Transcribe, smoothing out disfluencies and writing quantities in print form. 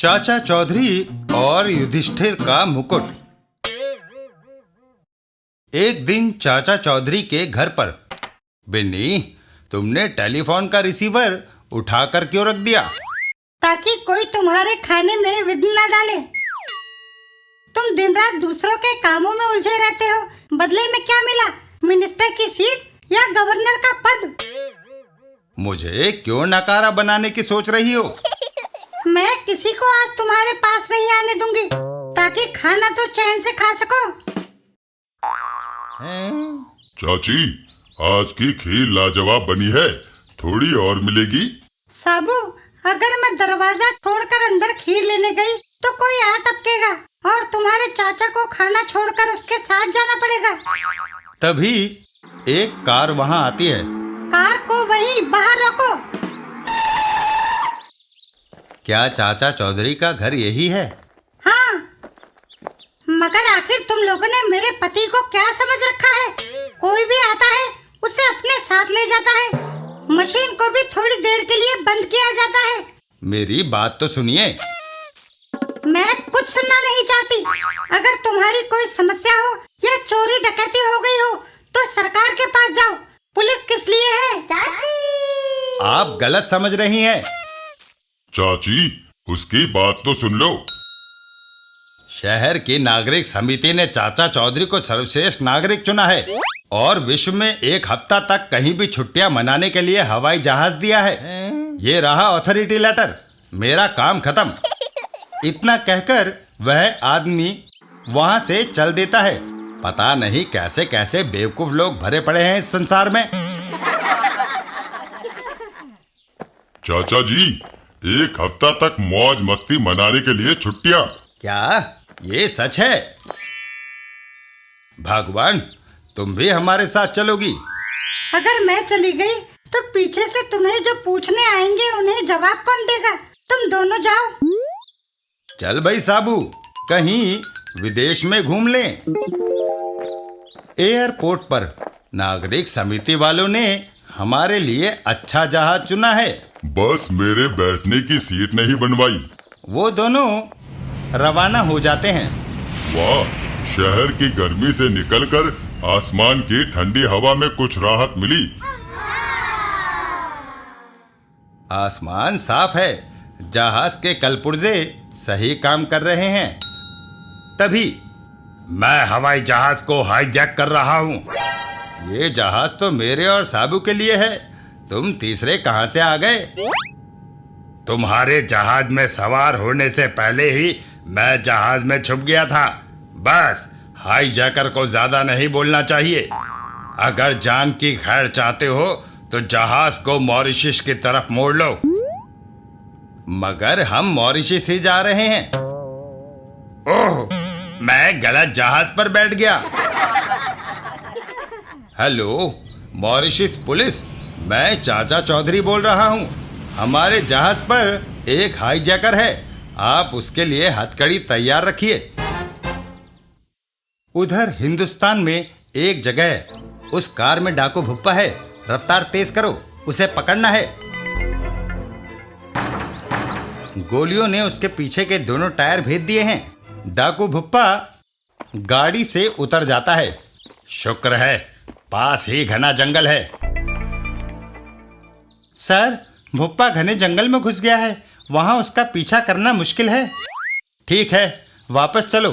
चाचा चौधरी और युधिष्ठिर का मुकुट। एक दिन चाचा चौधरी के घर पर, बिन्नी, तुमने टेलीफोन का रिसीवर उठाकर क्यों रख दिया? ताकि कोई तुम्हारे खाने में विघ्न न डाले। तुम दिन रात दूसरों के कामों में उलझे रहते हो। बदले में क्या मिला? मिनिस्टर की सीट या गवर्नर का पद? मुझे क्यों नकारा बनाने की सोच रही हो? मैं किसी को आज तुम्हारे पास नहीं आने दूंगी, ताकि खाना तो चैन से खा सको। चाची, आज की खीर लाजवाब बनी है, थोड़ी और मिलेगी? साबू, अगर मैं दरवाजा छोड़कर अंदर खीर लेने गई तो कोई आ टपकेगा और तुम्हारे चाचा को खाना छोड़कर उसके साथ जाना पड़ेगा। तभी एक कार वहां आती है। कार को वहीं बाहर रोको। क्या चाचा चौधरी का घर यही है? हाँ, मगर आखिर तुम लोगों ने मेरे पति को क्या समझ रखा है? कोई भी आता है उसे अपने साथ ले जाता है। मशीन को भी थोड़ी देर के लिए बंद किया जाता है। मेरी बात तो सुनिए। मैं कुछ सुनना नहीं चाहती। अगर तुम्हारी कोई समस्या हो या चोरी डकैती हो गई हो तो सरकार के पास जाओ। पुलिस किस लिए है? चाची, आप गलत समझ रही हैं। चाची, उसकी बात तो सुन लो। शहर की नागरिक समिति ने चाचा चौधरी को सर्वश्रेष्ठ नागरिक चुना है और विश्व में एक हफ्ता तक कहीं भी छुट्टियां मनाने के लिए हवाई जहाज दिया है। ये रहा अथॉरिटी लेटर। मेरा काम खत्म। इतना कहकर वह आदमी वहां से चल देता है। पता नहीं कैसे कैसे बेवकूफ लोग भरे पड़े हैं इस संसार में। चाचा जी, एक हफ्ता तक मौज मस्ती मनाने के लिए छुट्टियां? क्या ये सच है? भगवान, तुम भी हमारे साथ चलोगी? अगर मैं चली गई तो पीछे से तुम्हें जो पूछने आएंगे उन्हें जवाब कौन देगा? तुम दोनों जाओ। चल भाई साबू, कहीं विदेश में घूम लें। एयरपोर्ट पर नागरिक समिति वालों ने हमारे लिए अच्छा जहाज चुना है। बस मेरे बैठने की सीट नहीं बनवाई। वो दोनों रवाना हो जाते हैं। वाह, शहर की गर्मी से निकलकर आसमान की ठंडी हवा में कुछ राहत मिली। आसमान साफ है, जहाज के कलपुर्जे सही काम कर रहे हैं। तभी मैं हवाई जहाज को हाईजैक कर रहा हूँ। ये जहाज तो मेरे और साबू के लिए है। तुम तीसरे कहां से आ गए? तुम्हारे जहाज में सवार होने से पहले ही मैं जहाज में छुप गया था। बस हाईजैकर को ज्यादा नहीं बोलना चाहिए। अगर जान की खैर चाहते हो तो जहाज को मॉरिशस की तरफ मोड़ लो। मगर हम मॉरिशस ही जा रहे हैं। ओह, मैं गलत जहाज पर बैठ गया। हेलो मॉरिशस पुलिस, मैं चाचा चौधरी बोल रहा हूँ। हमारे जहाज पर एक हाईजैकर है, आप उसके लिए हथकड़ी तैयार रखिए। उधर हिंदुस्तान में एक जगह है, उस कार में डाकू भुप्पा है। रफ्तार तेज करो, उसे पकड़ना है। गोलियों ने उसके पीछे के दोनों टायर भेद दिए हैं। डाकू भुप्पा गाड़ी से उतर जाता है। शुक्र है पास ही घना जंगल है। सर, भुप्पा घने जंगल में घुस गया है। वहां उसका पीछा करना मुश्किल है। ठीक है, वापस चलो।